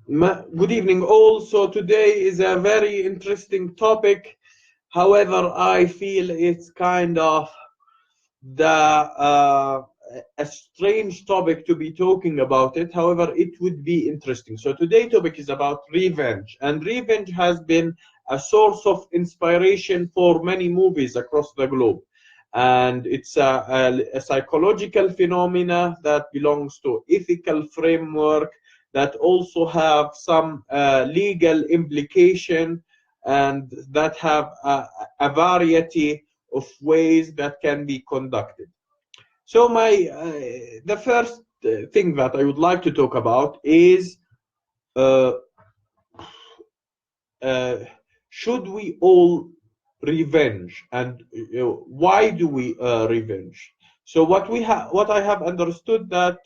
Good evening all. So today is a very interesting topic. However, I feel it's kind of a strange topic to be talking about it. However, it would be interesting. So today's topic is about revenge, and revenge has been a source of inspiration for many movies across the globe. And it's a psychological phenomena that belongs to ethical framework that also have some legal implication and that have a variety of ways that can be conducted. So the first thing that I would like to talk about is uh, uh, should we all revenge, and why do we revenge? So what I have understood that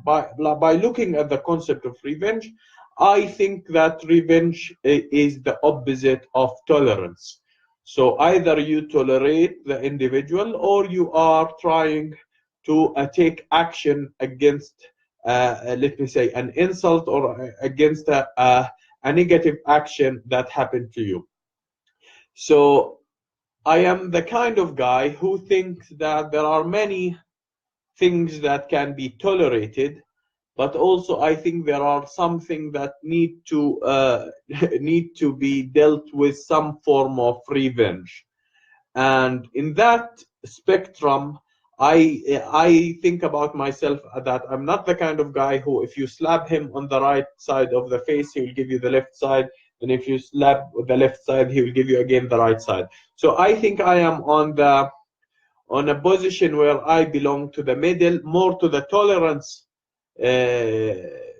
by looking at the concept of revenge, I think that revenge is the opposite of tolerance. So either you tolerate the individual or you are trying to take action against, let me say, an insult or against a negative action that happened to you. So I am the kind of guy who thinks that there are many things that can be tolerated, but also I think there are some things that need to need to be dealt with some form of revenge. And in that spectrum, I think about myself that I'm not the kind of guy who, if you slap him on the right side of the face, he will give you the left side, and if you slap the left side, he will give you again the right side. So I think I am on a position where I belong to the middle, more to the tolerance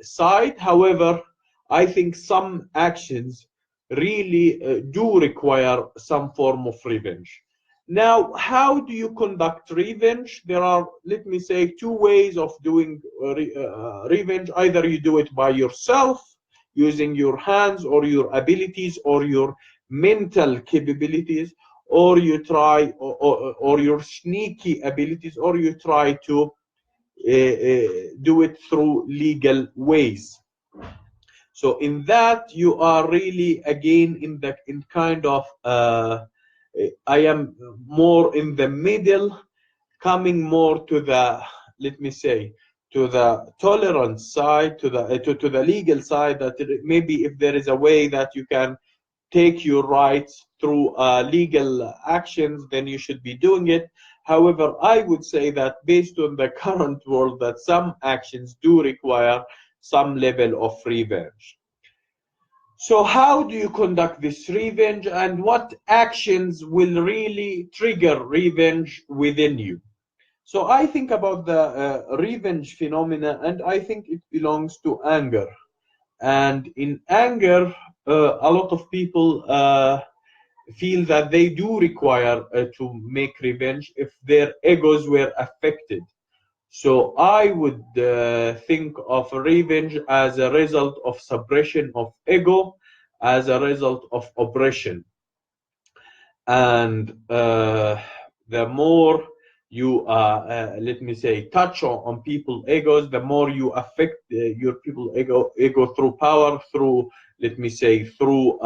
side. However, I think some actions really do require some form of revenge. Now, how do you conduct revenge? There are, let me say, two ways of doing revenge. Either you do it by yourself, using your hands or your abilities or your mental capabilities, or you try, or your sneaky abilities, or you try to do it through legal ways. So in that you are really again in kind of I am more in the middle, coming more to the, let me say, to the tolerance side, to the legal side, that maybe if there is a way that you can take your rights through legal actions, then you should be doing it. However, I would say that based on the current world, that some actions do require some level of revenge. So how do you conduct this revenge, and what actions will really trigger revenge within you? So I think about the revenge phenomena, and I think it belongs to anger. And in anger, a lot of people feel that they do require to make revenge if their egos were affected. So I would think of revenge as a result of suppression of ego, as a result of oppression. And the more you, let me say, touch on people's egos, the more you affect your people ego through power, through, let me say, through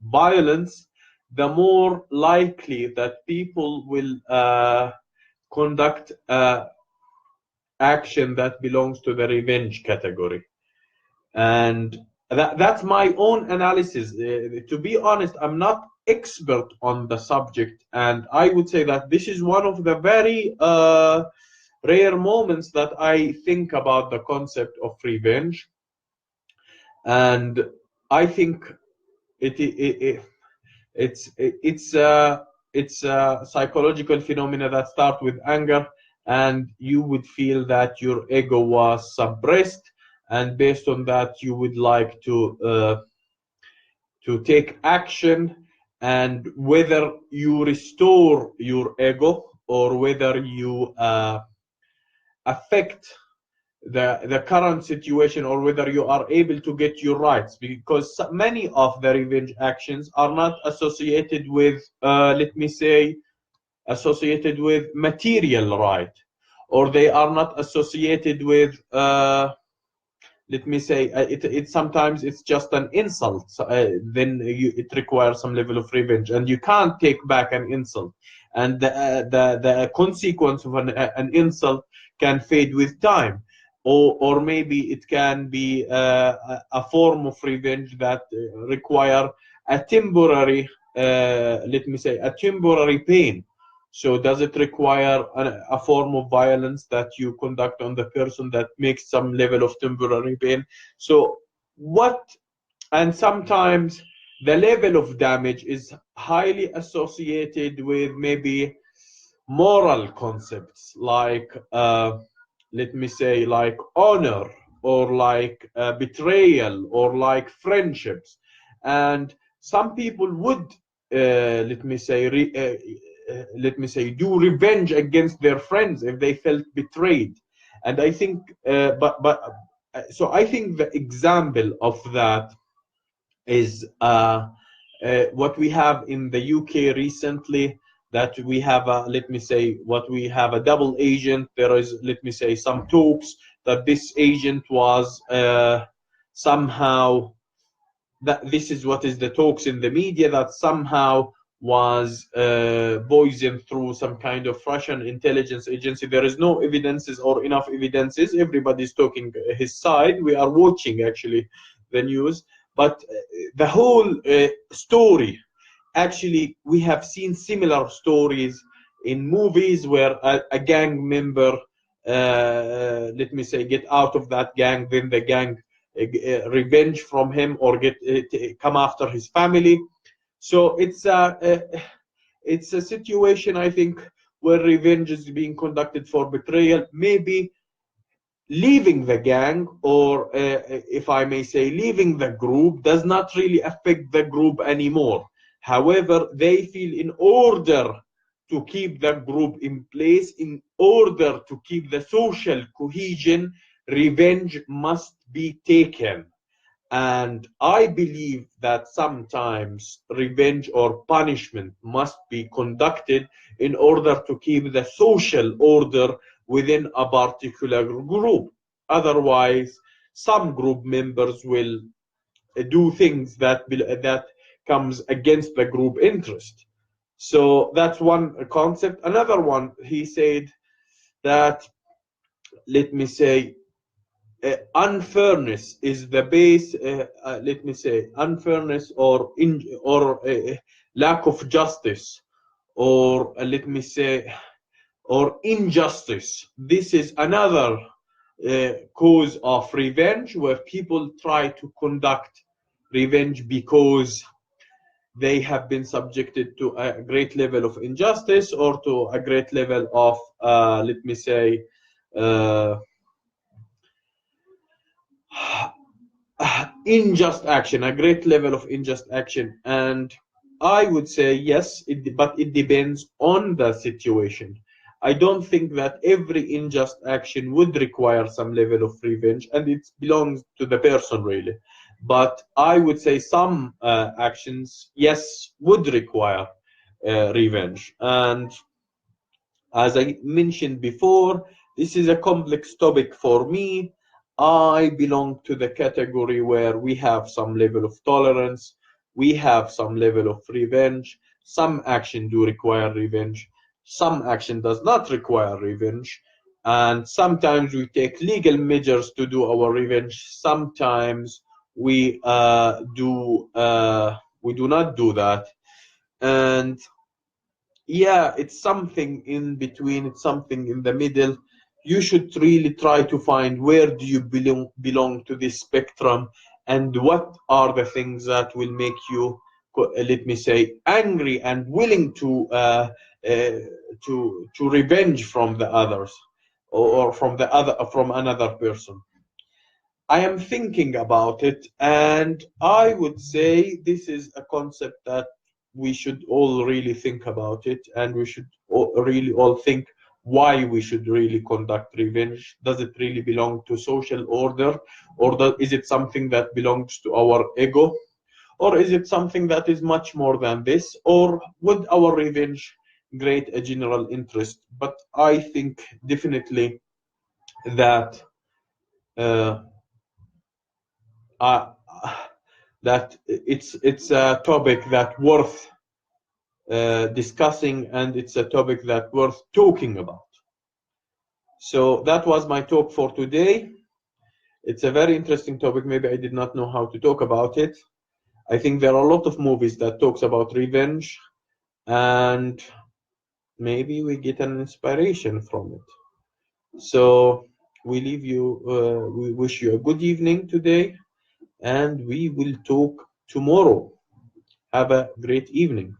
violence, the more likely that people will conduct action that belongs to the revenge category. And that's my own analysis. To be honest, I'm not expert on the subject, and I would say that this is one of the very rare moments that I think about the concept of revenge. And I think it it's a psychological phenomena that start with anger, and you would feel that your ego was suppressed, and based on that you would like to take action. And whether you restore your ego or whether you affect the current situation, or whether you are able to get your rights, because many of the revenge actions are not associated with let me say, associated with material right, or they are not associated with let me say, it sometimes it's just an insult. Then it requires some level of revenge, and you can't take back an insult. And the consequence of an insult can fade with time, or maybe it can be a form of revenge that require a temporary, let me say, a temporary pain. So does it require a form of violence that you conduct on the person that makes some level of temporary pain? So what, and sometimes the level of damage is highly associated with maybe moral concepts like, let me say, like honor, or like betrayal, or like friendships. And some people would, let me say, let me say, do revenge against their friends if they felt betrayed. And I think, so I think the example of that is what we have in the UK recently, that we have a, let me say, what we have a double agent. There is, let me say, some talks that this agent was somehow, that this is what is the talks in the media, that somehow was poisoned through some kind of Russian intelligence agency. There is no evidences or enough evidences. Everybody's talking his side. We are watching actually the news, but the whole story, actually, we have seen similar stories in movies where a gang member, let me say, get out of that gang, then the gang revenge from him, or get come after his family. So it's a situation, I think, where revenge is being conducted for betrayal. Maybe leaving the gang, or if I may say, leaving the group, does not really affect the group anymore. However, they feel in order to keep the group in place, in order to keep the social cohesion, revenge must be taken. And I believe that sometimes revenge or punishment must be conducted in order to keep the social order within a particular group. Otherwise, some group members will do things that comes against the group interest. So that's one concept. Another one, he said that, let me say, unfairness is the base, let me say, unfairness, or lack of justice, or let me say, or injustice. This is another cause of revenge, where people try to conduct revenge because they have been subjected to a great level of injustice, or to a great level of, let me say, uh, unjust action, a great level of unjust action. And I would say yes, but it depends on the situation. I don't think that every unjust action would require some level of revenge, and it belongs to the person really. But I would say some actions, yes, would require revenge. And as I mentioned before, this is a complex topic for me. I belong to the category where we have some level of tolerance, we have some level of revenge. Some action do require revenge, some action does not require revenge, and sometimes we take legal measures to do our revenge. Sometimes we do not do that. And yeah, it's something in between, it's something in the middle. You should really try to find where do you belong to this spectrum, and what are the things that will make you, let me say, angry and willing uh, to revenge from the others, or from another person. I am thinking about it, and I would say this is a concept that we should all really think about it, and we should really all think why we should really conduct revenge. Does it really belong to social order, or is it something that belongs to our ego, or is it something that is much more than this, or would our revenge create a general interest? But I think definitely that. Uh, uh, that it's a topic that worth discussing, and it's a topic that worth talking about. So that was my talk for today. It's a very interesting topic. Maybe I did not know how to talk about it. I think there are a lot of movies that talks about revenge, and maybe we get an inspiration from it. So we leave you. We wish you a good evening today, and we will talk tomorrow. Have a great evening.